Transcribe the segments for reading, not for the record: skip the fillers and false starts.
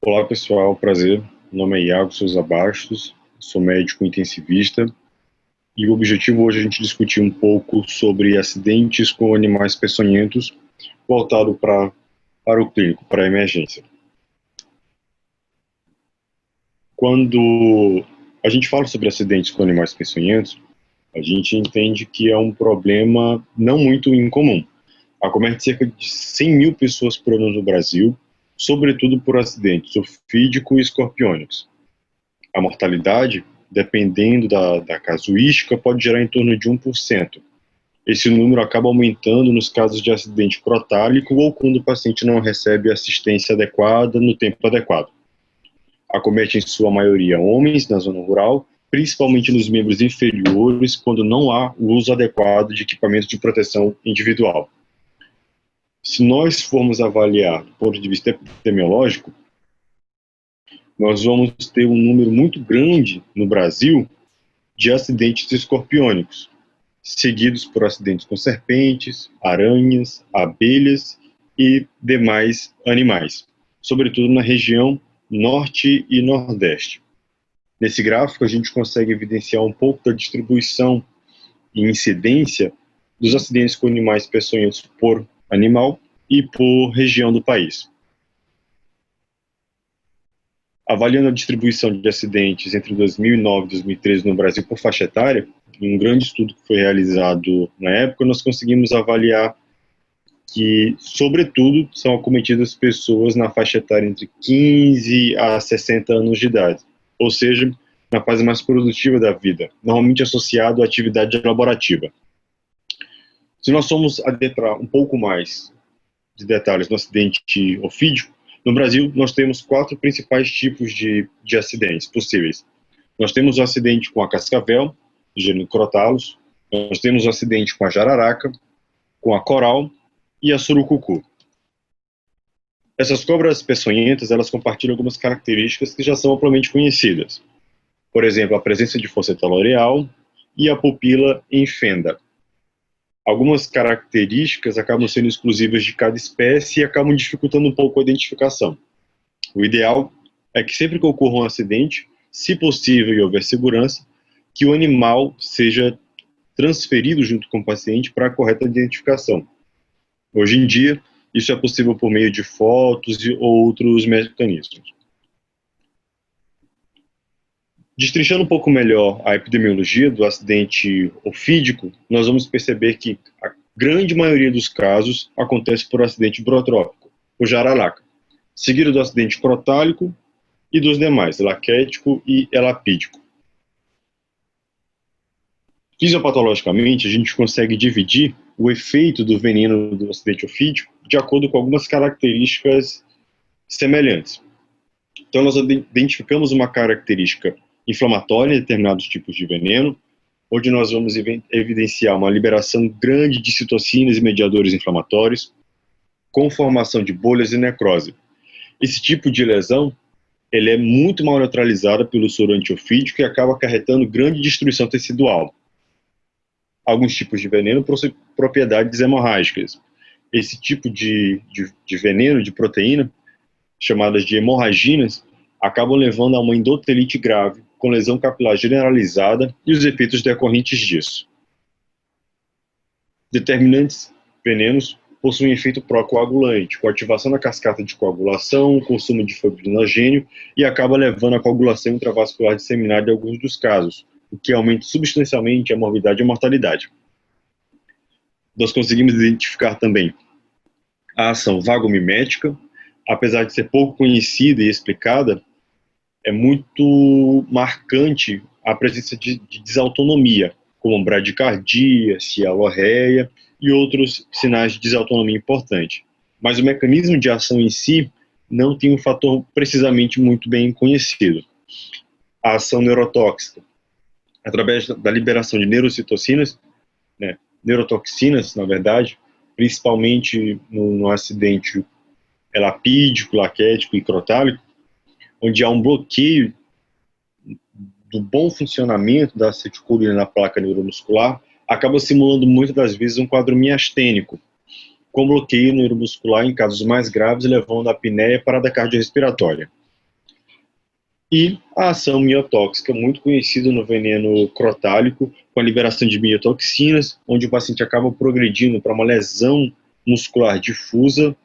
Olá pessoal, prazer. Meu nome é Iago Souza Bastos, sou médico intensivista e o objetivo hoje é a gente discutir um pouco sobre acidentes com animais peçonhentos voltado para o clínico, para a emergência. Quando a gente fala sobre acidentes com animais peçonhentos, a gente entende que é um problema não muito incomum. Acomete cerca de 100 mil pessoas por ano no Brasil, sobretudo por acidentes ofídico e escorpiônicos. A mortalidade, dependendo da casuística, pode gerar em torno de 1%. Esse número acaba aumentando nos casos de acidente crotálico ou quando o paciente não recebe assistência adequada no tempo adequado. Acomete em sua maioria homens na zona rural, principalmente nos membros inferiores, quando não há o uso adequado de equipamentos de proteção individual. Se nós formos avaliar do ponto de vista epidemiológico, nós vamos ter um número muito grande no Brasil de acidentes escorpiônicos, seguidos por acidentes com serpentes, aranhas, abelhas e demais animais, sobretudo na região norte e nordeste. Nesse gráfico, a gente consegue evidenciar um pouco da distribuição e incidência dos acidentes com animais peçonhentos por animal e por região do país. Avaliando a distribuição de acidentes entre 2009 e 2013 no Brasil por faixa etária, em um grande estudo que foi realizado na época, nós conseguimos avaliar que, sobretudo, são acometidas pessoas na faixa etária entre 15 a 60 anos de idade, ou seja, na fase mais produtiva da vida, normalmente associado à atividade laborativa. Se nós formos adentrar um pouco mais de detalhes no acidente ofídico, no Brasil nós temos 4 principais tipos de acidentes possíveis. Nós temos o acidente com a cascavel, do gênero Crotalus, nós temos o acidente com a jararaca, com a coral e a surucucu. Essas cobras peçonhentas, elas compartilham algumas características que já são amplamente conhecidas. Por exemplo, a presença de fosseta loreal e a pupila em fenda. Algumas características acabam sendo exclusivas de cada espécie e acabam dificultando um pouco a identificação. O ideal é que sempre que ocorra um acidente, se possível e houver segurança, que o animal seja transferido junto com o paciente para a correta identificação. Hoje em dia, isso é possível por meio de fotos e outros mecanismos. Destrinchando um pouco melhor a epidemiologia do acidente ofídico, nós vamos perceber que a grande maioria dos casos acontece por acidente brotrópico, o jararaca, seguido do acidente crotálico e dos demais, laquético e elapídico. Fisiopatologicamente, a gente consegue dividir o efeito do veneno do acidente ofídico de acordo com algumas características semelhantes. Então, nós identificamos uma característica inflamatória em determinados tipos de veneno, onde nós vamos evidenciar uma liberação grande de citocinas e mediadores inflamatórios, com formação de bolhas e necrose. Esse tipo de lesão, ele é muito mal neutralizada pelo soro antiofídico e acaba acarretando grande destruição tecidual. Alguns tipos de veneno possuem propriedades hemorrágicas. Esse tipo de veneno, de proteína, chamadas de hemorraginas, acabam levando a uma endotelite grave, com lesão capilar generalizada e os efeitos decorrentes disso. Determinantes venenos possuem efeito pró-coagulante, com ativação da cascata de coagulação, consumo de fibrinogênio e acaba levando à coagulação intravascular disseminada em alguns dos casos, o que aumenta substancialmente a morbidade e a mortalidade. Nós conseguimos identificar também a ação vagomimética, apesar de ser pouco conhecida e explicada, é muito marcante a presença de desautonomia, como bradicardia, cialorreia e outros sinais de desautonomia importantes. Mas o mecanismo de ação em si não tem um fator precisamente muito bem conhecido. A ação neurotóxica, através da liberação de neurocitocinas, neurotoxinas, na verdade, principalmente no acidente elapídico, laquético e crotálico, onde há um bloqueio do bom funcionamento da acetilcolina na placa neuromuscular, acaba simulando muitas das vezes um quadro miastênico, com bloqueio neuromuscular em casos mais graves, levando a apneia e parada cardiorrespiratória. E a ação miotóxica, muito conhecida no veneno crotálico, com a liberação de miotoxinas, onde o paciente acaba progredindo para uma lesão muscular difusa,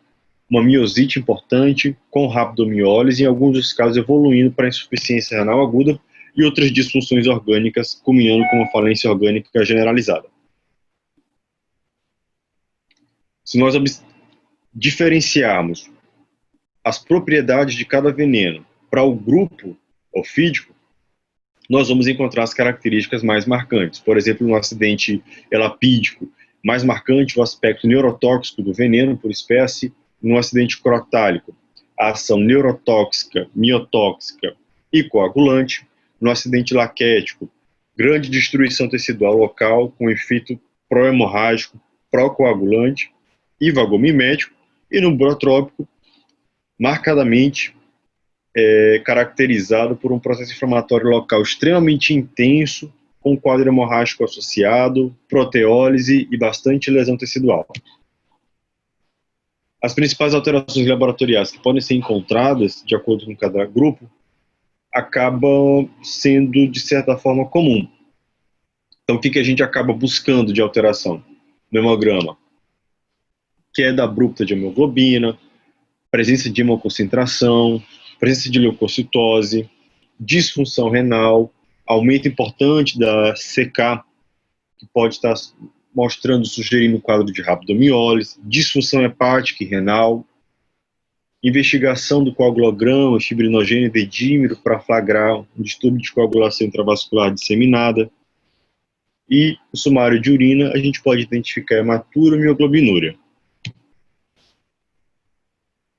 uma miosite importante, com rabdomiólise, em alguns dos casos evoluindo para insuficiência renal aguda e outras disfunções orgânicas, culminando com uma falência orgânica generalizada. Se nós diferenciarmos as propriedades de cada veneno para o grupo ofídico, nós vamos encontrar as características mais marcantes. Por exemplo, no acidente elapídico, mais marcante o aspecto neurotóxico do veneno por espécie. No acidente crotálico, a ação neurotóxica, miotóxica e coagulante. No acidente laquético, grande destruição tecidual local com efeito pró-hemorrágico, pró-coagulante e vagomimético. E no brotrópico, marcadamente caracterizado por um processo inflamatório local extremamente intenso, com quadro hemorrágico associado, proteólise e bastante lesão tecidual. As principais alterações laboratoriais que podem ser encontradas, de acordo com cada grupo, acabam sendo, de certa forma, comum. Então, o que a gente acaba buscando de alteração no hemograma? Queda abrupta de hemoglobina, presença de hemoconcentração, presença de leucocitose, disfunção renal, aumento importante da CK, que pode estar mostrando, sugerindo um quadro de rabdomiólise, disfunção hepática e renal, investigação do coagulograma, fibrinogênio dedímero para flagrar um distúrbio de coagulação intravascular disseminada, e o sumário de urina a gente pode identificar hematúria e mioglobinuria.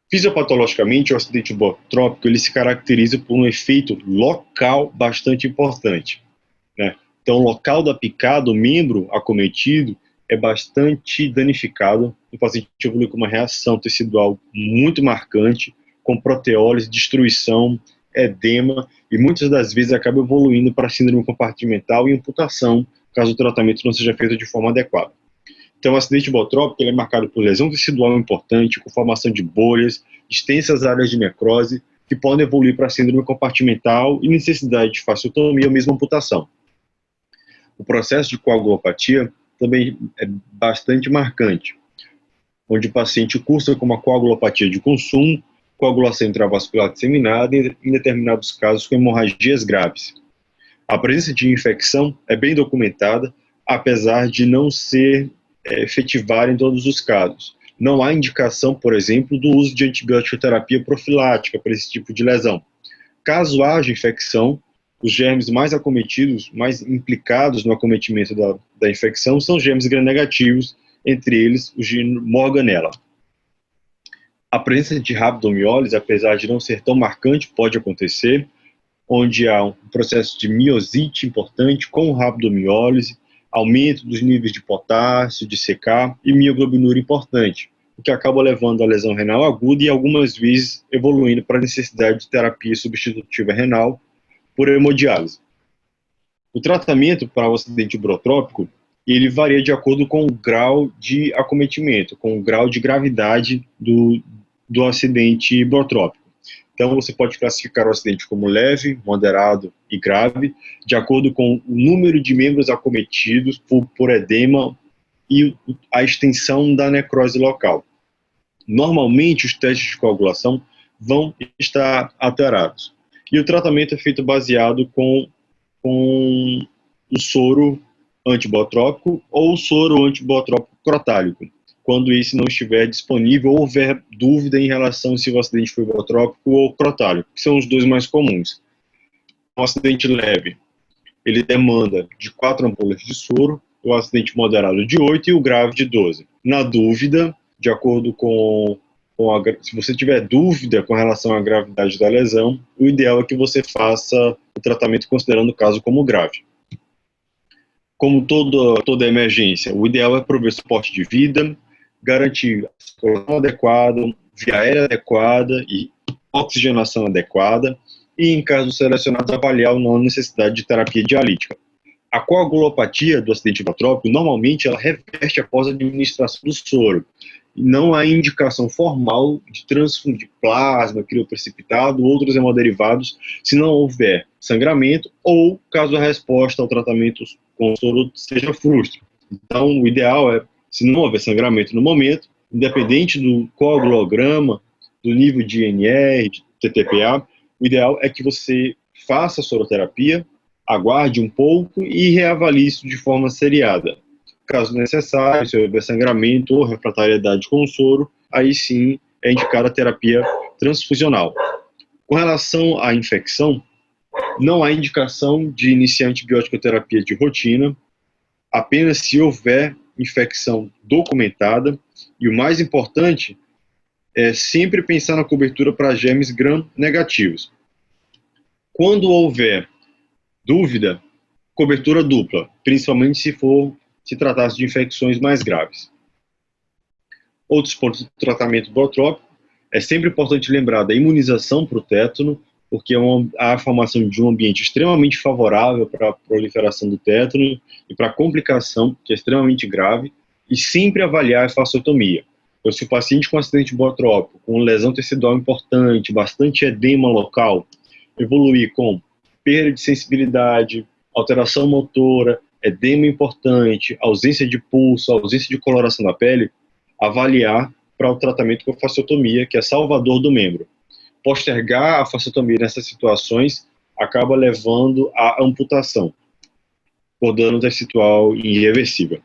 Fisiopatologicamente, o acidente botrópico ele se caracteriza por um efeito local bastante importante, né? Então, o local da picada, o membro acometido, é bastante danificado. O paciente evolui com uma reação tecidual muito marcante, com proteólise, destruição, edema, e muitas das vezes acaba evoluindo para síndrome compartimental e amputação, caso o tratamento não seja feito de forma adequada. Então, o acidente botrópico ele é marcado por lesão tecidual importante, com formação de bolhas, extensas áreas de necrose, que podem evoluir para síndrome compartimental e necessidade de fasciotomia ou mesmo amputação. O processo de coagulopatia também é bastante marcante, onde o paciente cursa com uma coagulopatia de consumo, coagulação intravascular disseminada e, em determinados casos, com hemorragias graves. A presença de infecção é bem documentada, apesar de não ser efetivada em todos os casos. Não há indicação, por exemplo, do uso de antibiótico-terapia profilática para esse tipo de lesão. Caso haja infecção, os germes mais acometidos, mais implicados no acometimento da infecção são germes gram-negativos, entre eles o gênero Morganella. A presença de rabdomiólise, apesar de não ser tão marcante, pode acontecer, onde há um processo de miosite importante com rabdomiólise, aumento dos níveis de potássio, de CK e mioglobinuria importante, o que acaba levando à lesão renal aguda e algumas vezes evoluindo para a necessidade de terapia substitutiva renal por hemodiálise. O tratamento para o acidente brotrópico, ele varia de acordo com o grau de acometimento, com o grau de gravidade do acidente brotrópico. Então, você pode classificar o acidente como leve, moderado e grave, de acordo com o número de membros acometidos por edema e a extensão da necrose local. Normalmente, os testes de coagulação vão estar alterados. E o tratamento é feito baseado com o soro antibotrópico ou o soro antibotrópico crotálico, quando esse não estiver disponível ou houver dúvida em relação se o acidente foi botrópico ou crotálico, que são os dois mais comuns. O acidente leve, ele demanda de 4 ampolas de soro, o acidente moderado de 8 e o grave de 12. Na dúvida, de acordo se você tiver dúvida com relação à gravidade da lesão, o ideal é que você faça o tratamento considerando o caso como grave. Como toda emergência, o ideal é prover suporte de vida, garantir circulação adequada, via aérea adequada e oxigenação adequada, e, em casos selecionados, avaliar ou não a necessidade de terapia dialítica. A coagulopatia do acidente brotrópico, normalmente, ela reverte após a administração do soro. não há indicação formal de transfundir plasma, crioprecipitado, outros hemoderivados, se não houver sangramento ou caso a resposta ao tratamento com soro seja frustre. Então, o ideal é, se não houver sangramento no momento, independente do coagulograma, do nível de INR, de TTPA, o ideal é que você faça a soroterapia, aguarde um pouco e reavalie isso de forma seriada. Caso necessário, se houver sangramento ou refratariedade com o soro, aí sim é indicada a terapia transfusional. Com relação à infecção, não há indicação de iniciar antibiótico-terapia de rotina, apenas se houver infecção documentada, e o mais importante é sempre pensar na cobertura para germes gram-negativos. Quando houver dúvida, cobertura dupla, principalmente se tratasse de infecções mais graves. Outros pontos do tratamento bootrópico, é sempre importante lembrar da imunização para o tétano, porque há a formação de um ambiente extremamente favorável para a proliferação do tétano e para a complicação, que é extremamente grave, e sempre avaliar a fasciotomia. Então, se o paciente com acidente bootrópico, com lesão tecidual importante, bastante edema local, evoluir com perda de sensibilidade, alteração motora, edema importante, ausência de pulso, ausência de coloração da pele, avaliar para o tratamento com fasciotomia, que é salvador do membro. Postergar a fasciotomia nessas situações acaba levando à amputação, por dano tecidual irreversível.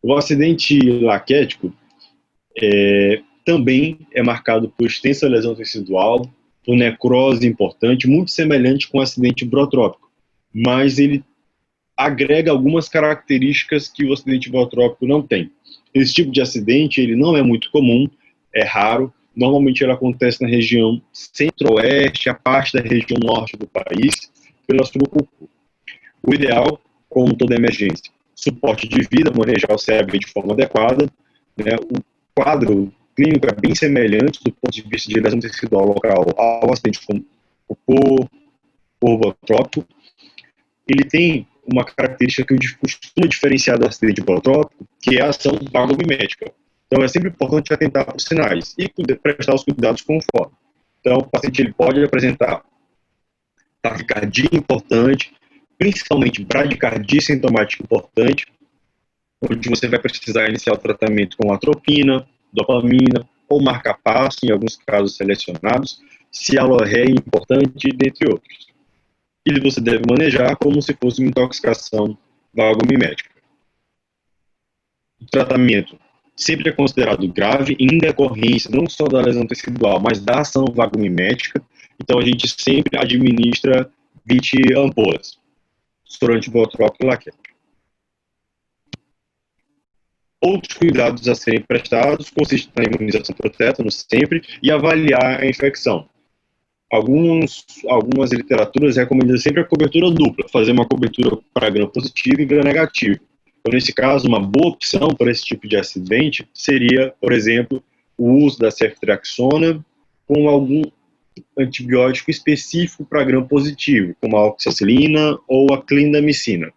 O acidente laquético também é marcado por extensa lesão tecidual, por necrose importante, muito semelhante com o acidente bootrópico, mas ele agrega algumas características que o acidente bootrópico não tem. Esse tipo de acidente ele não é muito comum, é raro, normalmente ele acontece na região centro-oeste, a parte da região norte do país, pela surucucu. O ideal, como toda emergência, suporte de vida, manejar o CAB de forma adequada, né? O quadro clínico é bem semelhante do ponto de vista de lesão tecidual local ao acidente por bootrópico. Ele tem uma característica que eu costumo diferenciar do acidente bootrópico, que é a ação vagomimética. Então, é sempre importante atentar para os sinais e prestar os cuidados conforme. Então, o paciente ele pode apresentar taquicardia importante, principalmente bradicardia sintomática importante, onde você vai precisar iniciar o tratamento com atropina, dopamina ou marca-passo, em alguns casos selecionados, cialorreia importante, dentre outros. E você deve manejar como se fosse uma intoxicação vagomimética. O tratamento sempre é considerado grave em decorrência não só da lesão tecidual, mas da ação vagomimética. Então, a gente sempre administra 20 ampolas, soro antibootrópico laquético. Outros cuidados a serem prestados consistem na imunização para o tétano sempre e avaliar a infecção. Algumas literaturas recomendam sempre a cobertura dupla, fazer uma cobertura para gram positivo e gram negativo. Então, nesse caso, uma boa opção para esse tipo de acidente seria, por exemplo, o uso da ceftriaxona com algum antibiótico específico para gram positivo, como a oxacilina ou a clindamicina.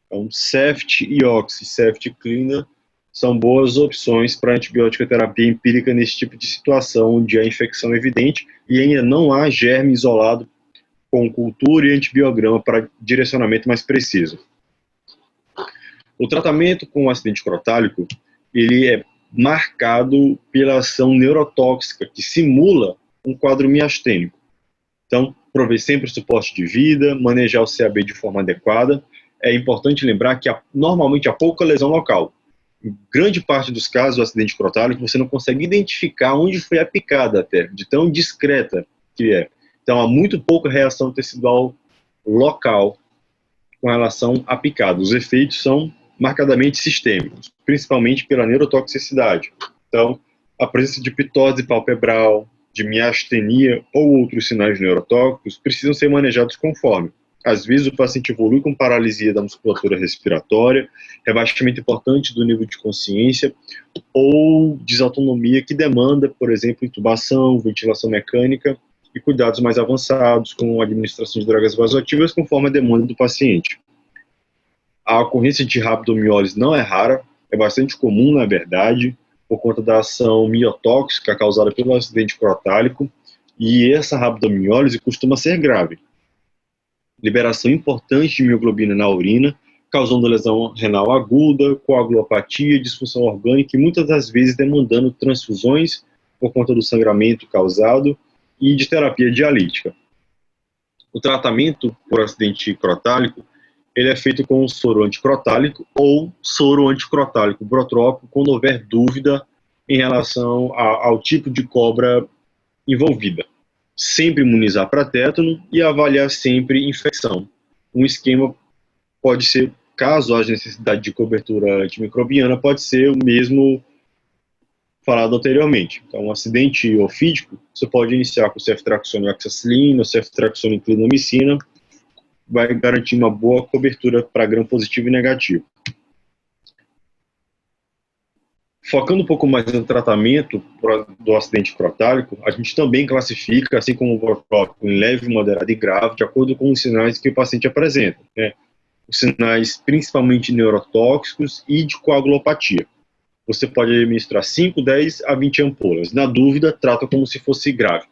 Então, Ceft e Oxy, Ceft e Clinda são boas opções para antibiótica terapia empírica nesse tipo de situação onde a infecção é evidente e ainda não há germe isolado com cultura e antibiograma para direcionamento mais preciso. O tratamento com o acidente crotálico, ele é marcado pela ação neurotóxica, que simula um quadro miastênico. Então, prover sempre suporte de vida, manejar o CAB de forma adequada. É importante lembrar que normalmente há pouca lesão local. Em grande parte dos casos do acidente crotálico, você não consegue identificar onde foi a picada até, de tão discreta que é. Então, há muito pouca reação tecidual local com relação à picada. Os efeitos são marcadamente sistêmicos, principalmente pela neurotoxicidade. Então, a presença de pitose palpebral, de miastenia ou outros sinais neurotóxicos precisam ser manejados conforme. Às vezes, o paciente evolui com paralisia da musculatura respiratória, rebaixamento importante do nível de consciência ou desautonomia que demanda, por exemplo, intubação, ventilação mecânica e cuidados mais avançados com a administração de drogas vasoativas conforme a demanda do paciente. A ocorrência de rabdomiólise não é rara, é bastante comum, na verdade. por conta da ação miotóxica causada pelo acidente crotálico, e essa rabdomiólise costuma ser grave. Liberação importante de mioglobina na urina, causando lesão renal aguda, coagulopatia, disfunção orgânica e muitas das vezes demandando transfusões por conta do sangramento causado e de terapia dialítica. O tratamento por acidente crotálico ele é feito com soro anticrotálico ou soro anticrotálico protrópico quando houver dúvida em relação ao tipo de cobra envolvida. Sempre imunizar para tétano e avaliar sempre infecção. Um esquema pode ser, caso haja necessidade de cobertura antimicrobiana, pode ser o mesmo falado anteriormente. Então, um acidente ofídico, você pode iniciar com ceftriaxona e oxacilina, ceftriaxona e clindamicina, vai garantir uma boa cobertura para gram positivo e negativo. Focando um pouco mais no tratamento do acidente crotálico, a gente também classifica, assim como o protrópico, em leve, moderado e grave, de acordo com os sinais que o paciente apresenta, né? Os sinais principalmente neurotóxicos e de coagulopatia. Você pode administrar 5, 10 a 20 ampolas. Na dúvida, trata como se fosse grave.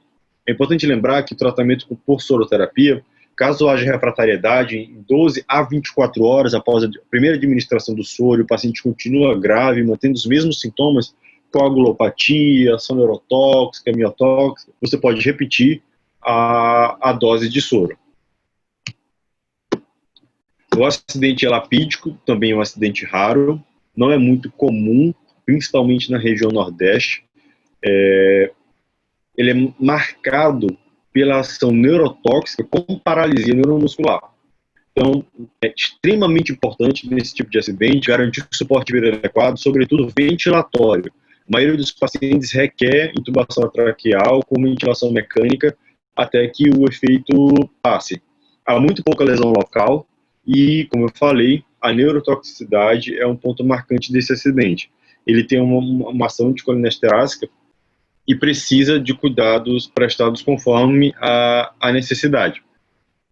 É importante lembrar que o tratamento por soroterapia, caso haja refratariedade, em 12 a 24 horas após a primeira administração do soro, o paciente continua grave, mantendo os mesmos sintomas, coagulopatia, ação neurotóxica, miotóxica, você pode repetir a dose de soro. O acidente elapídico também é um acidente raro, não é muito comum, principalmente na região Nordeste. Ele é marcado pela ação neurotóxica com paralisia neuromuscular. Então, é extremamente importante nesse tipo de acidente garantir o suporte adequado, sobretudo ventilatório. A maioria dos pacientes requer intubação traqueal com ventilação mecânica até que o efeito passe. Há muito pouca lesão local e, como eu falei, a neurotoxicidade é um ponto marcante desse acidente. Ele tem uma ação anticolinesterásica e precisa de cuidados prestados conforme a necessidade.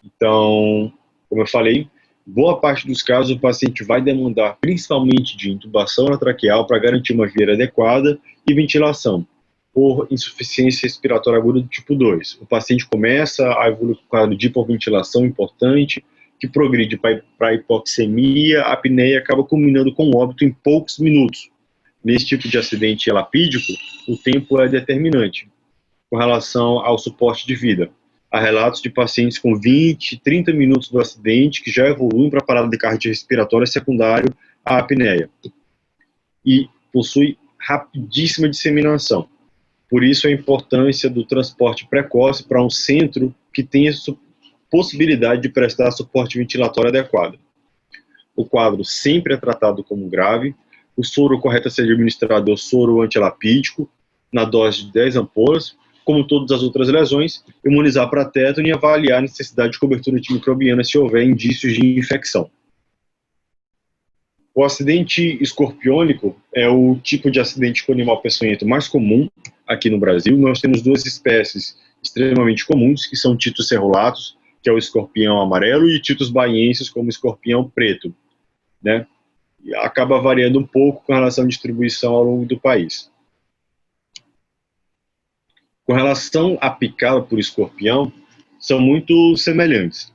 Então, como eu falei, boa parte dos casos o paciente vai demandar principalmente de intubação traqueal para garantir uma via adequada e ventilação, por insuficiência respiratória aguda do tipo 2. O paciente começa a evoluir com quadro de hipoventilação importante, que progride para hipoxemia, apneia e acaba culminando com óbito em poucos minutos. Nesse tipo de acidente elapídico, o tempo é determinante com relação ao suporte de vida. Há relatos de pacientes com 20, 30 minutos do acidente que já evoluem para parada cardiorrespiratória secundária à apneia. E possui rapidíssima disseminação. Por isso a importância do transporte precoce para um centro que tenha possibilidade de prestar suporte ventilatório adequado. O quadro sempre é tratado como grave. O soro correto a ser administrado é o soro antielapídico, na dose de 10 ampolas. Como todas as outras lesões, imunizar para tétano e avaliar a necessidade de cobertura antimicrobiana se houver indícios de infecção. O acidente escorpiônico é o tipo de acidente com animal peçonhento mais comum aqui no Brasil. Nós temos duas espécies extremamente comuns, que são titos cerulatus, que é o escorpião amarelo, e titos baienses, como o escorpião preto, né? E acaba variando um pouco com relação à distribuição ao longo do país. Com relação à picada por escorpião, são muito semelhantes,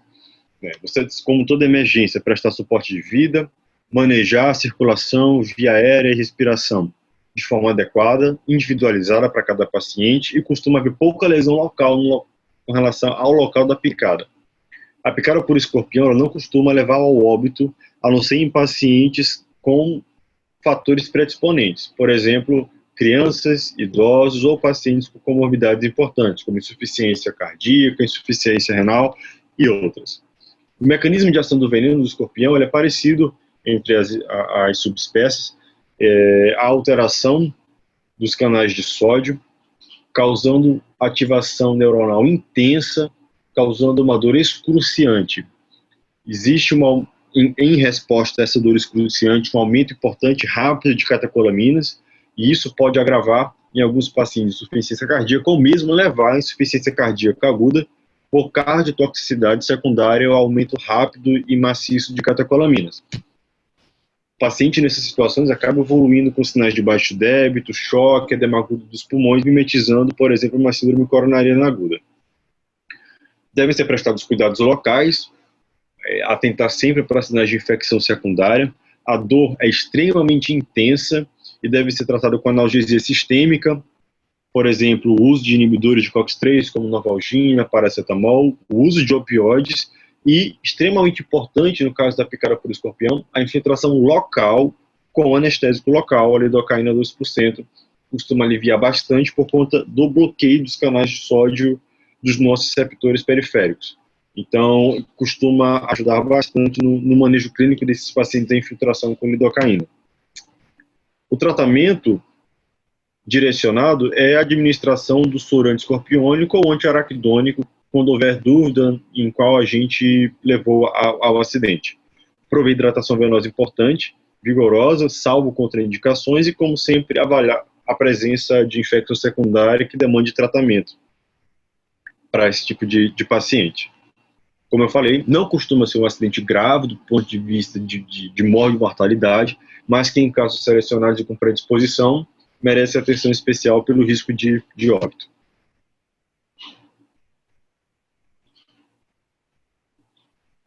né? Você, como toda emergência, prestar suporte de vida, manejar a circulação, via aérea e respiração de forma adequada, individualizada para cada paciente, e costuma haver pouca lesão local com relação ao local da picada. A picada por escorpião ela não costuma levar ao óbito, a não ser em pacientes com fatores predisponentes, por exemplo, crianças, idosos ou pacientes com comorbidades importantes, como insuficiência cardíaca, insuficiência renal e outras. O mecanismo de ação do veneno do escorpião ele é parecido entre as subespécies, a alteração dos canais de sódio, causando ativação neuronal intensa, causando uma dor excruciante. Existe em resposta a essa dor excruciante um aumento importante rápido de catecolaminas, e isso pode agravar em alguns pacientes insuficiência cardíaca ou mesmo levar à insuficiência cardíaca aguda por cardiotoxicidade secundária ao aumento rápido e maciço de catecolaminas. paciente nessas situações acaba evoluindo com sinais de baixo débito, choque, edema agudo dos pulmões, mimetizando, por exemplo, uma síndrome coronariana aguda. Devem ser prestados cuidados locais, atentar sempre para sinais de infecção secundária. A dor é extremamente intensa e deve ser tratada com analgesia sistêmica, por exemplo, o uso de inibidores de COX-3, como Novalgina, paracetamol, o uso de opioides e, extremamente importante no caso da picada por escorpião, a infiltração local com anestésico local, a lidocaína 2%, costuma aliviar bastante por conta do bloqueio dos canais de sódio dos nossos receptores periféricos. Então, costuma ajudar bastante no manejo clínico desses pacientes em infiltração com lidocaína. O tratamento direcionado é a administração do soro antiescorpiônico ou antiaraquidônico, quando houver dúvida em qual agente levou ao acidente. Prover hidratação venosa importante, vigorosa, salvo contraindicações e, como sempre, avaliar a presença de infecção secundária que demande tratamento para esse tipo de paciente. Como eu falei, não costuma ser um acidente grave do ponto de vista de morte e mortalidade, mas que em casos selecionados e com predisposição, merece atenção especial pelo risco de óbito.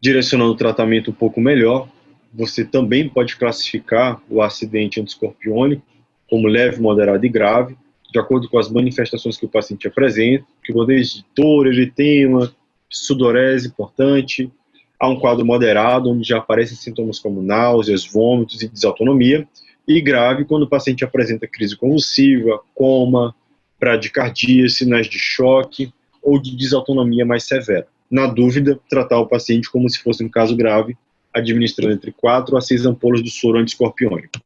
Direcionando o tratamento um pouco melhor, você também pode classificar o acidente antiescorpiônico como leve, moderado e grave, de acordo com as manifestações que o paciente apresenta, que vão desde dor, eritema, sudorese importante, a um quadro moderado, onde já aparecem sintomas como náuseas, vômitos e desautonomia, e grave quando o paciente apresenta crise convulsiva, coma, bradicardia, sinais de choque ou de desautonomia mais severa. Na dúvida, tratar o paciente como se fosse um caso grave, administrando entre 4 a 6 ampolas do soro antiescorpiônico.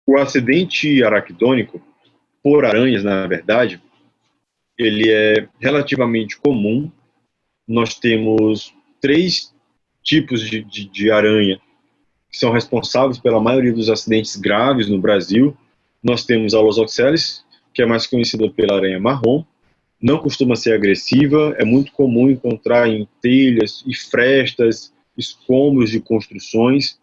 O acidente araquidônico, por aranhas, na verdade, ele é relativamente comum. Nós temos 3 tipos de aranha que são responsáveis pela maioria dos acidentes graves no Brasil. Nós temos a Los oxalis, que é mais conhecida pela aranha marrom, não costuma ser agressiva, é muito comum encontrar em telhas e frestas, escombros de construções,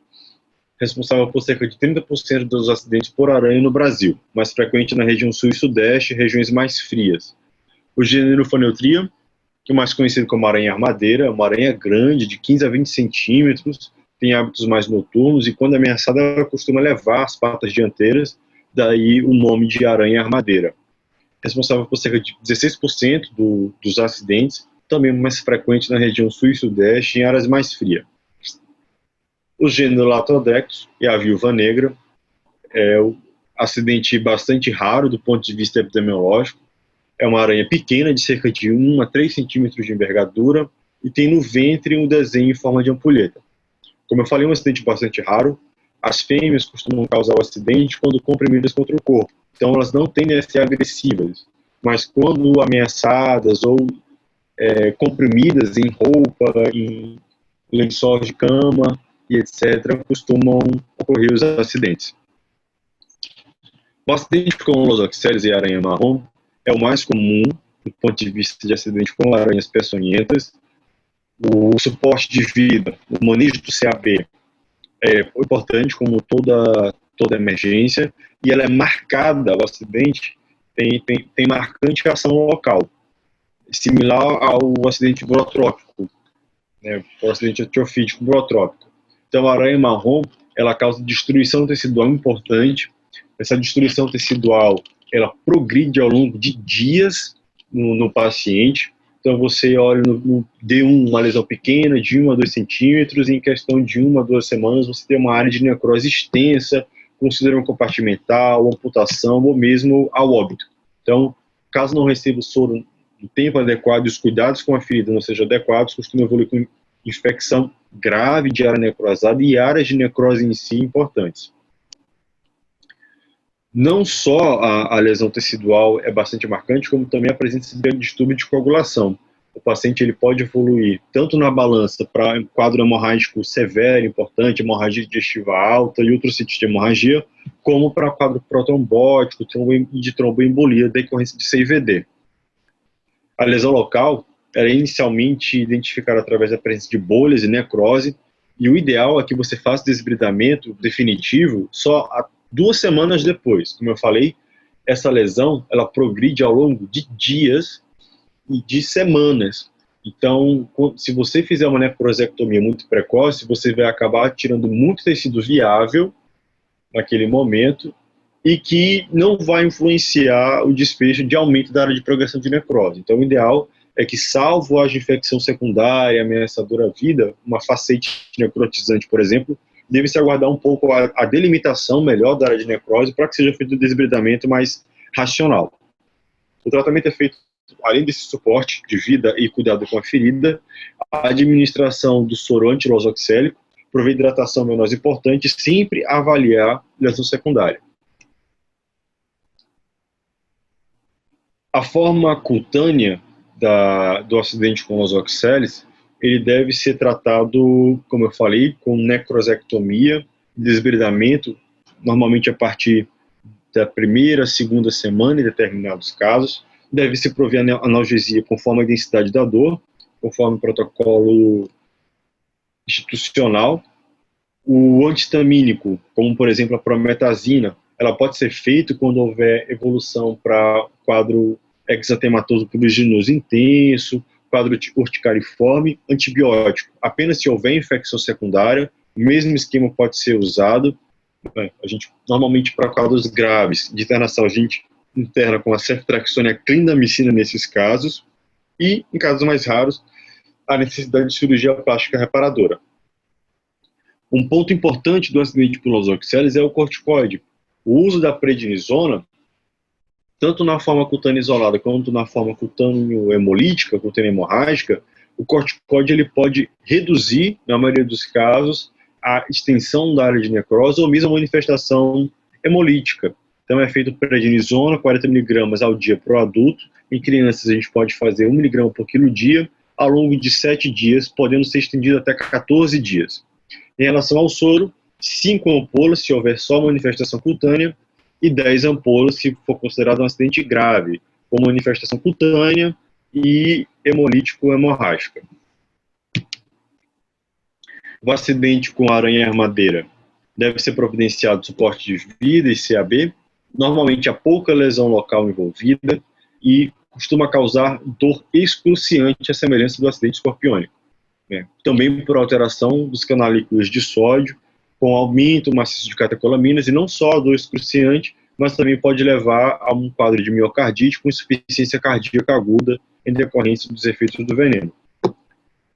responsável por cerca de 30% dos acidentes por aranha no Brasil, mais frequente na região sul e sudeste, regiões mais frias. O gênero Phaneotria, que é mais conhecido como aranha armadeira, é uma aranha grande, de 15 a 20 centímetros, tem hábitos mais noturnos e, quando ameaçada, ela costuma levar as patas dianteiras, daí o nome de aranha armadeira. Responsável por cerca de 16% dos acidentes, também mais frequente na região sul e sudeste, em áreas mais frias. O gênero Latrodectus e a viúva negra é um acidente bastante raro do ponto de vista epidemiológico. É uma aranha pequena, de cerca de 1 a 3 centímetros de envergadura, e tem no ventre um desenho em forma de ampulheta. Como eu falei, é um acidente bastante raro. As fêmeas costumam causar o acidente quando comprimidas contra o corpo, então elas não tendem a ser agressivas, mas quando ameaçadas ou comprimidas em roupa, em lençóis de cama e etc., costumam ocorrer os acidentes. O acidente com Los oxalis e aranha marrom é o mais comum do ponto de vista de acidente com aranhas peçonhentas. O suporte de vida, o manejo do CAB é importante, como toda emergência, e ela é marcada, o acidente tem marcante ação local, similar ao acidente burotrópico, né, o acidente antiofídico burotrópico. Então, a aranha marrom, ela causa destruição tecidual importante. Essa destruição tecidual, ela progride ao longo de dias no paciente. Então, você olha no D1, uma lesão pequena, de 1 a 2 centímetros, e em questão de 1 a 2 semanas, você tem uma área de necrose extensa, considerando compartimental, amputação ou mesmo ao óbito. Então, caso não receba o soro no tempo adequado e os cuidados com a ferida não sejam adequados, costuma evoluir com infecção grave de área necrosada e áreas de necrose em si importantes. Não só a lesão tecidual é bastante marcante, como também a presença de distúrbio de coagulação. O paciente ele pode evoluir tanto na balança para um quadro hemorrágico severo, importante, hemorragia digestiva alta e outros sítios de hemorragia, como para quadro protrombótico e de tromboembolia decorrência de CIVD. A lesão local era inicialmente identificada através da presença de bolhas e necrose, e o ideal é que você faça desbridamento definitivo só 2 semanas depois. Como eu falei, essa lesão ela progride ao longo de dias e de semanas. Então, se você fizer uma necrosectomia muito precoce, você vai acabar tirando muito tecido viável naquele momento e que não vai influenciar o desfecho de aumento da área de progressão de necrose. Então, o ideal é que, salvo haja infecção secundária ameaçadora à vida, uma facete necrotizante, por exemplo, deve-se aguardar um pouco a delimitação melhor da área de necrose para que seja feito um desbridamento mais racional. O tratamento é feito, além desse suporte de vida e cuidado com a ferida, a administração do soro antilosoxélico, prover hidratação menos importante, sempre avaliar lesão secundária. A forma cutânea do acidente com losoxeles, ele deve ser tratado, como eu falei, com necrosectomia, desbridamento, normalmente a partir da primeira, segunda semana, em determinados casos. Deve se prover analgesia conforme a densidade da dor, conforme o protocolo institucional. O antihistamínico, como por exemplo a prometazina, ela pode ser feita quando houver evolução para quadro exantematoso pruriginoso intenso, quadro urticariforme. Antibiótico, apenas se houver infecção secundária, o mesmo esquema pode ser usado. A gente, normalmente para quadros graves de internação, a gente interna com a ceftriaxona e a clindamicina nesses casos, e em casos mais raros, a necessidade de cirurgia plástica reparadora. Um ponto importante do acidente por losoxeles é o corticoide. O uso da prednisona, tanto na forma cutânea isolada quanto na forma cutâneo-hemolítica, cutânea hemorrágica, o corticoide ele pode reduzir, na maioria dos casos, a extensão da área de necrose ou mesmo a manifestação hemolítica. Então é feito prednisona, 40 mg ao dia para o adulto. Em crianças a gente pode fazer 1 mg por quilo dia, ao longo de 7 dias, podendo ser estendido até 14 dias. Em relação ao soro, 5 ampolas se houver só manifestação cutânea e 10 ampolas se for considerado um acidente grave, com manifestação cutânea e hemolítico-hemorrágica. O acidente com aranha-armadeira deve ser providenciado suporte de vida e CAB. Normalmente há pouca lesão local envolvida e costuma causar dor excruciante à semelhança do acidente escorpiônico. Também por alteração dos canalículos de sódio, com aumento maciço de catecolaminas, e não só a dor excruciante, mas também pode levar a um quadro de miocardite com insuficiência cardíaca aguda em decorrência dos efeitos do veneno.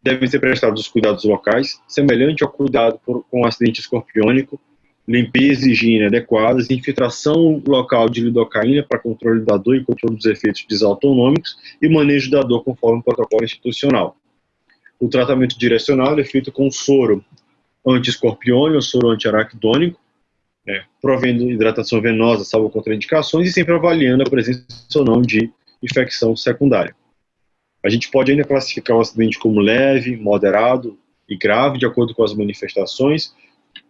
Devem ser prestados os cuidados locais, semelhante ao cuidado com o acidente escorpiônico, limpeza e higiene adequadas, infiltração local de lidocaína para controle da dor e controle dos efeitos desautonômicos e manejo da dor conforme o protocolo institucional. O tratamento direcional é feito com soro anti-escorpiônico ou soro anti-araquidônico, provendo hidratação venosa, salvo contraindicações, e sempre avaliando a presença ou não de infecção secundária. A gente pode ainda classificar o acidente como leve, moderado e grave, de acordo com as manifestações.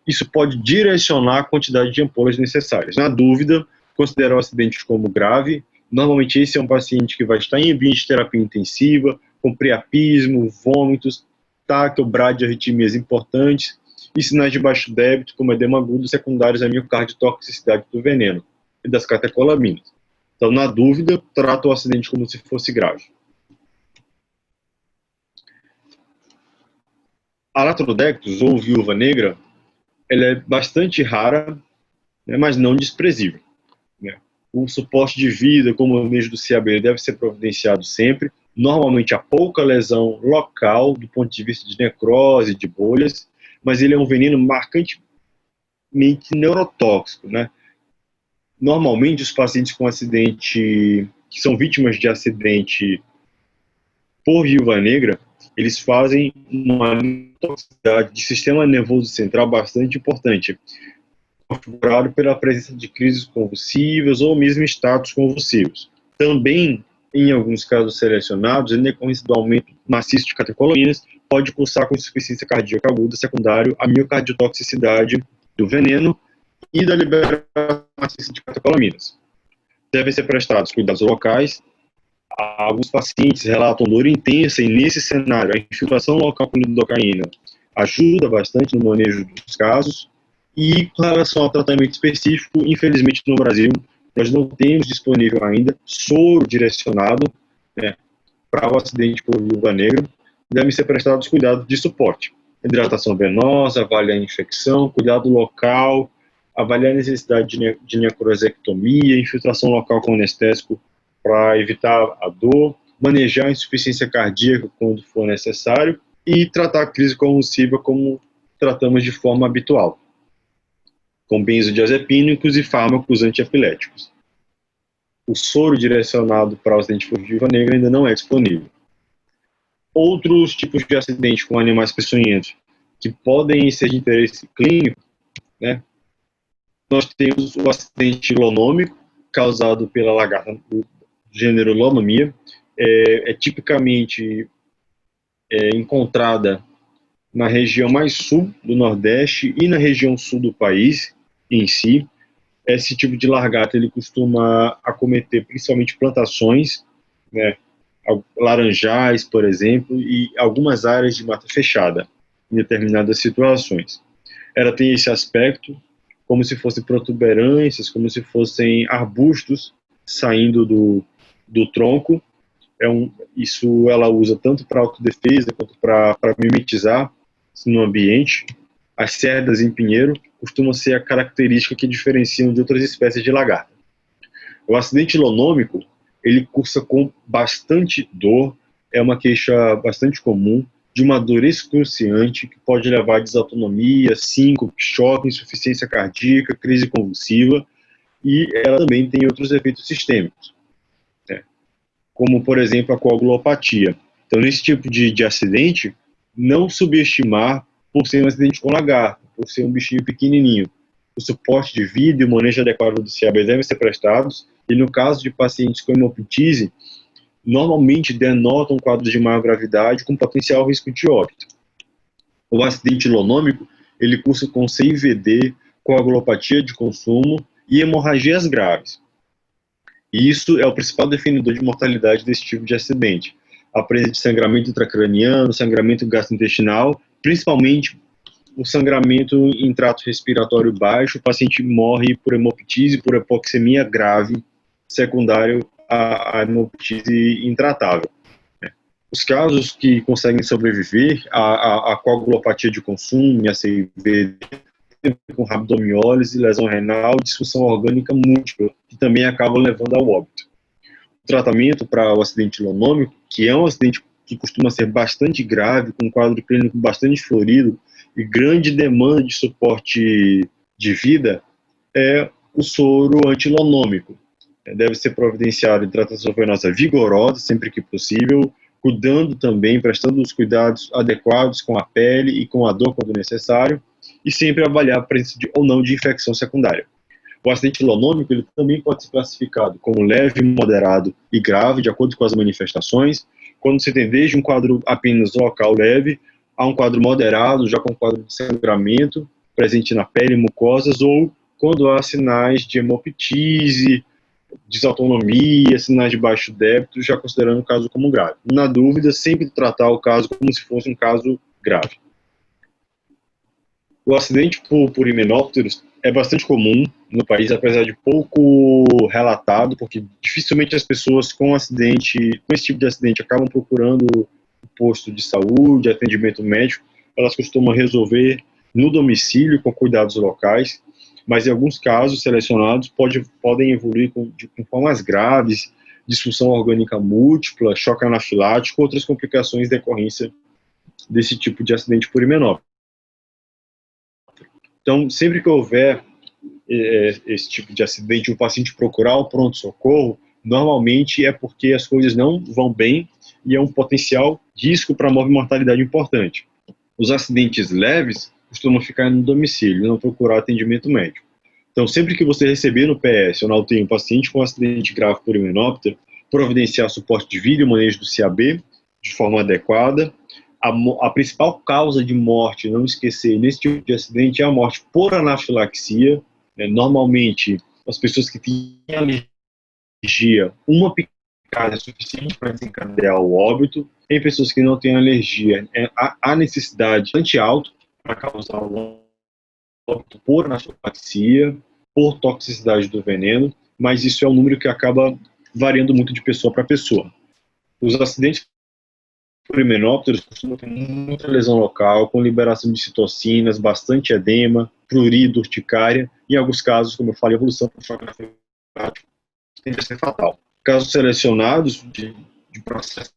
Isso pode direcionar a quantidade de ampolas necessárias. Na dúvida, considerar o acidente como grave. Normalmente esse é um paciente que vai estar em ambiente de terapia intensiva, com priapismo, vômitos, taque ou bradiarritmias importantes e sinais de baixo débito, como edema agudo, secundários à miocardiotoxicidade do veneno e das catecolaminas. Então, na dúvida, trata o acidente como se fosse grave. A Latrodectus, ou viúva negra, ela é bastante rara, mas não desprezível. O suporte de vida, como o manejo do CAB, deve ser providenciado sempre. Normalmente há pouca lesão local do ponto de vista de necrose, de bolhas, mas ele é um veneno marcantemente neurotóxico. Normalmente os pacientes com acidente, que são vítimas de acidente por viúva negra, eles fazem uma toxicidade de sistema nervoso central bastante importante, configurado pela presença de crises convulsivas ou mesmo estados convulsivos. Também, em alguns casos selecionados, em decorrência do aumento maciço de catecolaminas, pode cursar com insuficiência cardíaca aguda secundário à miocardiotoxicidade do veneno e da liberação maciça de catecolaminas. Devem ser prestados cuidados locais, Alguns pacientes relatam dor intensa e, nesse cenário, a infiltração local com lidocaína ajuda bastante no manejo dos casos. E, com relação ao tratamento específico, infelizmente no Brasil, nós não temos disponível ainda soro direcionado, né, para o acidente por viúva negra. Devem ser prestados cuidados de suporte. Hidratação venosa, avaliar a infecção, cuidado local, avaliar a necessidade de necrosectomia, infiltração local com anestésico para evitar a dor, manejar a insuficiência cardíaca quando for necessário e tratar a crise convulsiva como tratamos de forma habitual, com benzodiazepínicos e fármacos antiepiléticos. O soro direcionado para o acidente por viúva negra ainda não é disponível. Outros tipos de acidente com animais peçonhentos que podem ser de interesse clínico, né? Nós temos o acidente lonômico, causado pela lagarta do gênero Lonomia. Tipicamente encontrada na região mais sul do Nordeste e na região sul do país em si. Esse tipo de lagarta ele costuma acometer principalmente plantações, né, laranjais, por exemplo, e algumas áreas de mata fechada, em determinadas situações. Ela tem esse aspecto, como se fossem protuberâncias, como se fossem arbustos saindo do tronco. Isso ela usa tanto para autodefesa quanto para mimetizar no ambiente. As cerdas em pinheiro costumam ser a característica que diferenciam de outras espécies de lagarta. O acidente lonômico, ele cursa com bastante dor, é uma queixa bastante comum, de uma dor excruciante que pode levar a desautonomia, síncope, choque, insuficiência cardíaca, crise convulsiva, e ela também tem outros efeitos sistêmicos, né, como, por exemplo, a coagulopatia. Então, nesse tipo de acidente, não subestimar por ser um acidente com lagarto, por ser um bichinho pequenininho. O suporte de vida e o manejo adequado do CAB devem ser prestados, e no caso de pacientes com hemoptise, normalmente denotam um quadro de maior gravidade com potencial risco de óbito. O acidente lonômico, ele cursa com CIVD, coagulopatia de consumo e hemorragias graves. E isso é o principal definidor de mortalidade desse tipo de acidente. A presença de sangramento intracraniano, sangramento gastrointestinal, principalmente o sangramento em trato respiratório baixo. O paciente morre por hemoptise, por hipoxemia grave, secundário à hemoptise intratável. Os casos que conseguem sobreviver à coagulopatia de consumo e a CIVD, com rabdomiólise, lesão renal, disfunção orgânica múltipla, que também acabam levando ao óbito. O tratamento para o acidente lonômico, que é um acidente que costuma ser bastante grave, com um quadro clínico bastante florido e grande demanda de suporte de vida, é o soro antilonômico. Deve ser providenciado hidratação venosa vigorosa, sempre que possível, cuidando também, prestando os cuidados adequados com a pele e com a dor quando necessário, e sempre avaliar a presença ou não de infecção secundária. O acidente lonômico ele também pode ser classificado como leve, moderado e grave, de acordo com as manifestações, quando se tem desde um quadro apenas local leve a um quadro moderado, já com quadro de sangramento presente na pele e mucosas, ou quando há sinais de hemoptise, desautonomia, sinais de baixo débito, já considerando o caso como grave. Na dúvida, sempre tratar o caso como se fosse um caso grave. O acidente por himenópteros é bastante comum no país, apesar de pouco relatado, porque dificilmente as pessoas com esse tipo de acidente acabam procurando o posto de saúde, atendimento médico. Elas costumam resolver no domicílio com cuidados locais, mas em alguns casos selecionados podem evoluir com formas graves, disfunção orgânica múltipla, choque anafilático, outras complicações decorrência desse tipo de acidente por himenóptero. Então, sempre que houver esse tipo de acidente, o paciente procurar o pronto-socorro, normalmente é porque as coisas não vão bem e é um potencial risco para morte e mortalidade importante. Os acidentes leves costumam ficar no domicílio e não procurar atendimento médico. Então, sempre que você receber no PS ou na UTI um paciente com acidente grave por himenóptero, providenciar suporte de vida e manejo do CAB de forma adequada. A principal causa de morte, não esquecer, nesse tipo de acidente é a morte por anafilaxia. Normalmente, as pessoas que têm alergia, uma eficaz é suficiente para desencadear o óbito. Em pessoas que não têm alergia, há necessidade bastante alta para causar o óbito por anafilaxia, por toxicidade do veneno, mas isso é um número que acaba variando muito de pessoa para pessoa. Os acidentes por himenópteros costumam ter muita lesão local, com liberação de citocinas, bastante edema, prurido, urticária, e em alguns casos, como eu falei, a evolução para o choque anafilático tende a ser fatal. Casos selecionados de processo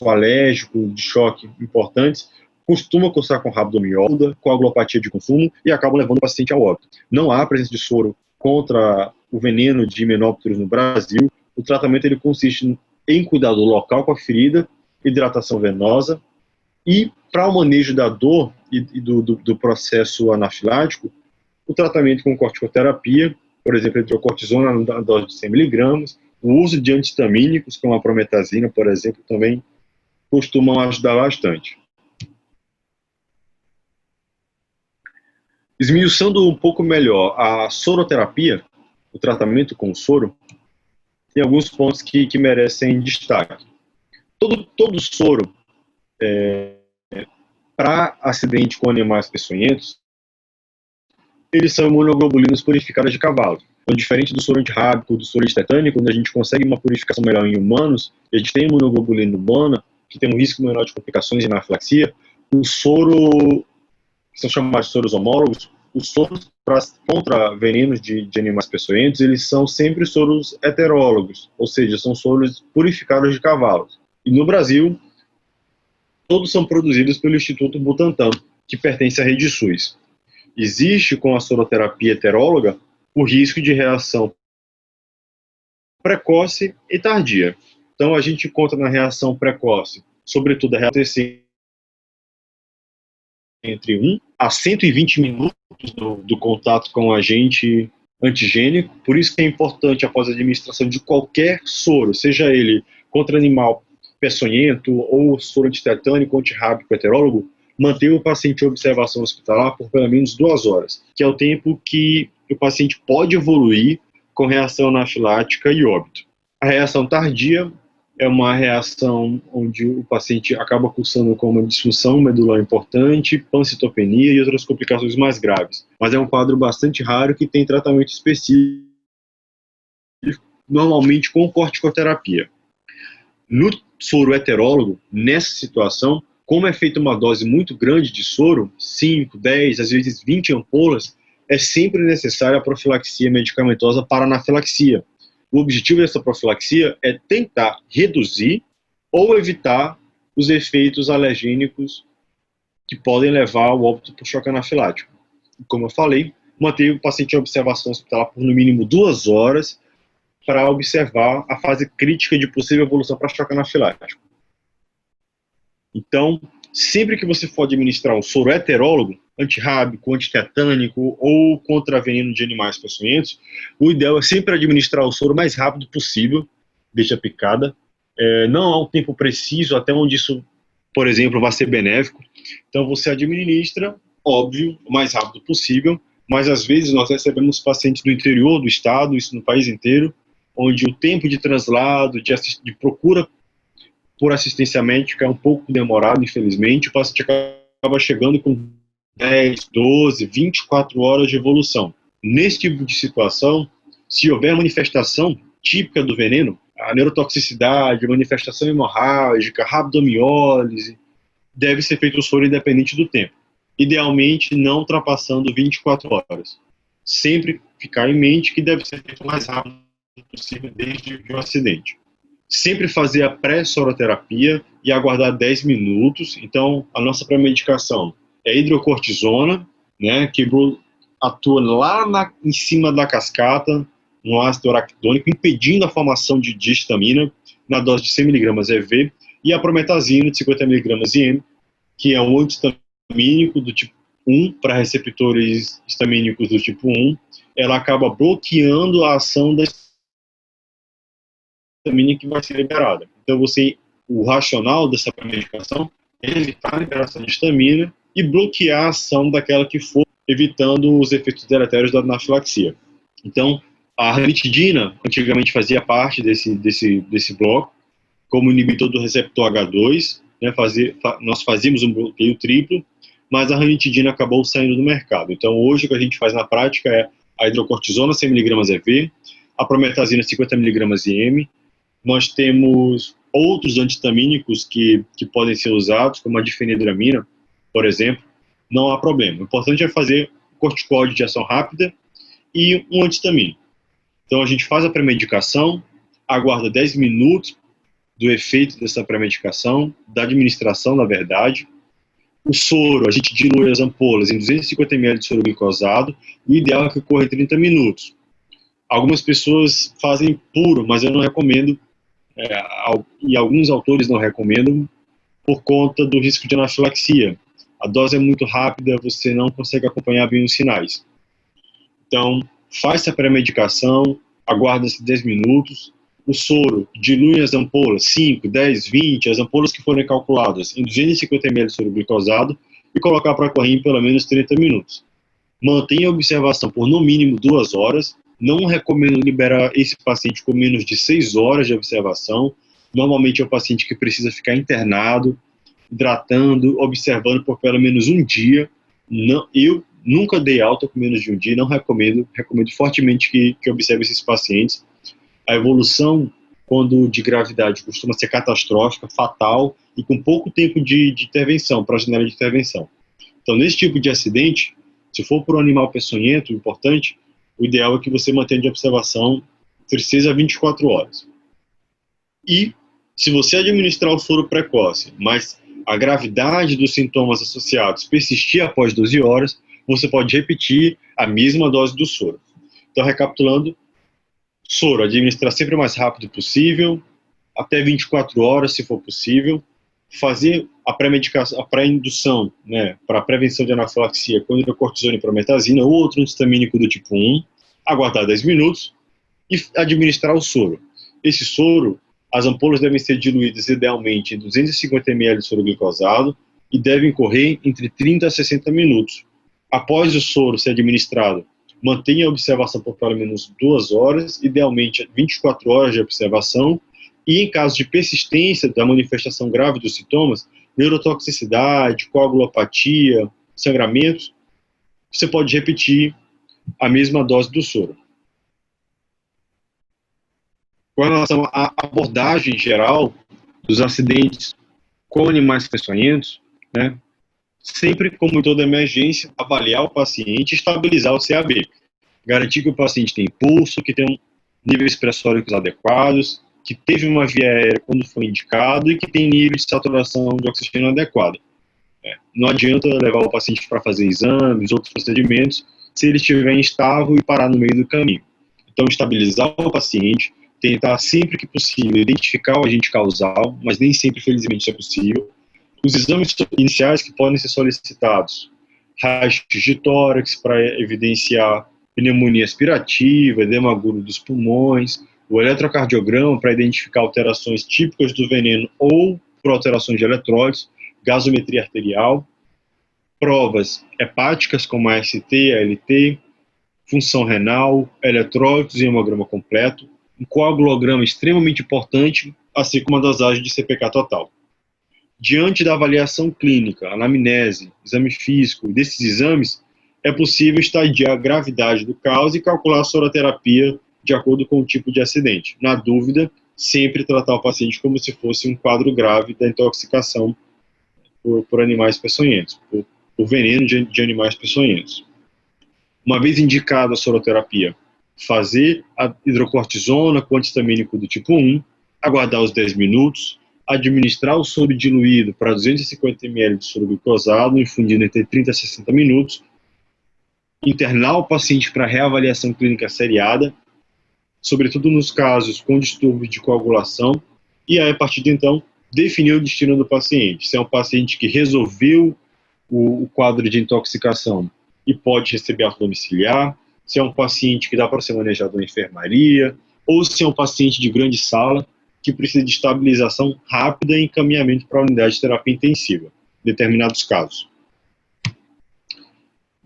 alérgico, de choque importantes, costuma cursar com rabdomiólise, coagulopatia de consumo e acabam levando o paciente ao óbito. Não há presença de soro contra o veneno de himenópteros no Brasil. O tratamento ele consiste em cuidado local com a ferida, hidratação venosa e, para o manejo da dor e do processo anafilático, o tratamento com corticoterapia, por exemplo, hidrocortisona na dose de 100 mg, o uso de antihistamínicos, como a prometazina, por exemplo, também costumam ajudar bastante. Esmiuçando um pouco melhor a soroterapia, o tratamento com soro, tem alguns pontos que merecem destaque. Todo soro para acidente com animais peçonhentos, eles são imunoglobulinas purificadas de cavalo. Então, diferente do soro antirrábico, do soro tetânico, onde a gente consegue uma purificação melhor em humanos, e a gente tem imunoglobulina humana, que tem um risco menor de complicações e anafilaxia, o soro, que são chamados de soros homólogos, os soros contra venenos de animais peçonhentos, eles são sempre soros heterólogos, ou seja, são soros purificados de cavalos. E no Brasil, todos são produzidos pelo Instituto Butantan, que pertence à rede SUS. Existe, com a soroterapia heteróloga, o risco de reação precoce e tardia. Então, a gente encontra na reação precoce, sobretudo, a reação entre 1 a 120 minutos do contato com o agente antigênico. Por isso que é importante, após a administração de qualquer soro, seja ele contra animal peçonhento ou soro antitetânico, antirrábico, heterólogo, manter o paciente em observação hospitalar por pelo menos 2 horas, que é o tempo que o paciente pode evoluir com reação anafilática e óbito. A reação tardia é uma reação onde o paciente acaba cursando com uma disfunção medular importante, pancitopenia e outras complicações mais graves. Mas é um quadro bastante raro que tem tratamento específico, normalmente com corticoterapia. No soro heterólogo, nessa situação, como é feita uma dose muito grande de soro, 5, 10, às vezes 20 ampolas, é sempre necessária a profilaxia medicamentosa para anafilaxia. O objetivo dessa profilaxia é tentar reduzir ou evitar os efeitos alergênicos que podem levar ao óbito por choque anafilático. Como eu falei, manter o paciente em observação hospitalar por no mínimo 2 horas para observar a fase crítica de possível evolução para choque anafilático. Então, sempre que você for administrar um soro heterólogo, antirrábico, antitetânico ou contra veneno de animais peçonhentos, o ideal é sempre administrar o soro o mais rápido possível, desde a picada. Não há um tempo preciso até onde isso, por exemplo, vai ser benéfico. Então, você administra, óbvio, o mais rápido possível, mas às vezes nós recebemos pacientes do interior do estado, isso no país inteiro, onde o tempo de translado, de procura por assistência médica é um pouco demorado, infelizmente. O paciente acaba chegando com 10, 12, 24 horas de evolução. Nesse tipo de situação, se houver manifestação típica do veneno, a neurotoxicidade, manifestação hemorrágica, rabdomiólise, deve ser feito o soro independente do tempo. Idealmente, não ultrapassando 24 horas. Sempre ficar em mente que deve ser feito o mais rápido possível desde o acidente. Sempre fazer a pré-soroterapia e aguardar 10 minutos. Então, a nossa pré-medicação é hidrocortisona, né, que atua lá em cima da cascata, no ácido araquidônico, impedindo a formação de histamina, na dose de 100 mg EV, e a prometazina de 50 mg IM, que é um antihistamínico do tipo 1, para receptores histamínicos do tipo 1, ela acaba bloqueando a ação da histamina que vai ser liberada. Então, o racional dessa medicação é evitar a liberação de histamina e bloquear a ação daquela que for, evitando os efeitos deletérios da anafilaxia. Então, A ranitidina antigamente fazia parte desse bloco, como inibidor do receptor H2, né, nós fazíamos um bloqueio triplo, mas a ranitidina acabou saindo do mercado. Então, hoje, o que a gente faz na prática é a hidrocortisona 100 mg EV, a prometazina 50 mg IM. Nós temos outros antihistamínicos que podem ser usados, como a difenidramina, por exemplo. Não há problema. O importante é fazer corticóide de ação rápida e um antihistamínico. Então, a gente faz a pré-medicação, aguarda 10 minutos do efeito dessa pré-medicação, da administração, na verdade. O soro, a gente dilui as ampolas em 250 ml de soro glicosado, o ideal é que ocorra em 30 minutos. Algumas pessoas fazem puro, mas eu não recomendo, e alguns autores não recomendam, por conta do risco de anafilaxia. A dose é muito rápida, você não consegue acompanhar bem os sinais. Então, faz a pré-medicação, aguarda-se 10 minutos, o soro dilui as ampolas, 5, 10, 20, as ampolas que forem calculadas, em 250 ml de soro glicosado e colocar para correr em pelo menos 30 minutos. Mantenha a observação por no mínimo 2 horas, não recomendo liberar esse paciente com menos de 6 horas de observação, normalmente é o paciente que precisa ficar internado, hidratando, observando por pelo menos um dia. Eu nunca dei alta com menos de um dia, não recomendo fortemente que observe esses pacientes. A evolução, quando de gravidade, costuma ser catastrófica, fatal e com pouco tempo de intervenção, para a janela de intervenção. Então, nesse tipo de acidente, se for por um animal peçonhento, importante, o ideal é que você mantenha de observação entre 6 a 24 horas. E, se você administrar o soro precoce, mas a gravidade dos sintomas associados persistir após 12 horas, você pode repetir a mesma dose do soro. Então, recapitulando, soro, administrar sempre o mais rápido possível, até 24 horas, se for possível. Fazer a pré-medicação, a pré-indução, né, para a prevenção de anafilaxia com hidrocortisona e prometazina ou outro antihistamínico do tipo 1, aguardar 10 minutos e administrar o soro. Esse soro, as ampolas devem ser diluídas idealmente em 250 ml de soro glicosado e devem correr entre 30 a 60 minutos. Após o soro ser administrado, mantenha a observação por pelo menos 2 horas, idealmente 24 horas de observação, e em caso de persistência da manifestação grave dos sintomas, neurotoxicidade, coagulopatia, sangramentos, você pode repetir a mesma dose do soro. Com relação à abordagem geral dos acidentes com animais peçonhentos, né, sempre, como em toda emergência, avaliar o paciente e estabilizar o CAB. Garantir que o paciente tem pulso, que tem níveis pressóricos adequados, que teve uma via aérea quando foi indicado e que tem nível de saturação de oxigênio adequado. Não adianta levar o paciente para fazer exames, outros procedimentos, se ele estiver instável e parar no meio do caminho. Então, estabilizar o paciente, tentar sempre que possível identificar o agente causal, mas nem sempre, felizmente, isso é possível. Os exames iniciais que podem ser solicitados, raios de tórax para evidenciar pneumonia aspirativa, edema agudo dos pulmões, o eletrocardiograma para identificar alterações típicas do veneno ou por alterações de eletrólitos, gasometria arterial, provas hepáticas como a ST, a ALT, função renal, eletrólitos e hemograma completo, um coagulograma extremamente importante, assim como a dosagem de CPK total. Diante da avaliação clínica, anamnese, exame físico, desses exames, é possível estadiar a gravidade do caso e calcular a soroterapia de acordo com o tipo de acidente. Na dúvida, sempre tratar o paciente como se fosse um quadro grave da intoxicação por animais peçonhentos, por veneno de animais peçonhentos. Uma vez indicada a soroterapia, fazer a hidrocortisona com antihistamínico do tipo 1, aguardar os 10 minutos, administrar o soro diluído para 250 ml de soro glicosado, infundindo entre 30 a 60 minutos, internar o paciente para reavaliação clínica seriada, sobretudo nos casos com distúrbio de coagulação, e aí, a partir de então, definir o destino do paciente. Se é um paciente que resolveu o quadro de intoxicação e pode receber alta domiciliar, se é um paciente que dá para ser manejado na enfermaria, ou se é um paciente de grande sala que precisa de estabilização rápida e encaminhamento para a unidade de terapia intensiva, em determinados casos.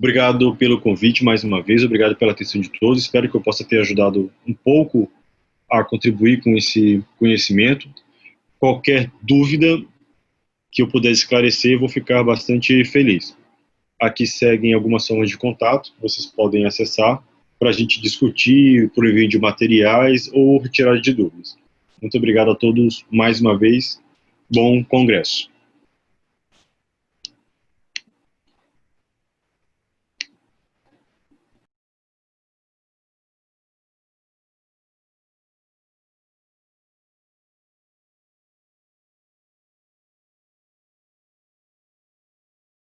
Obrigado pelo convite mais uma vez, obrigado pela atenção de todos. Espero que eu possa ter ajudado um pouco a contribuir com esse conhecimento. Qualquer dúvida que eu puder esclarecer, vou ficar bastante feliz. Aqui seguem algumas formas de contato que vocês podem acessar para a gente discutir por envio de materiais ou retirada de dúvidas. Muito obrigado a todos mais uma vez. Bom congresso.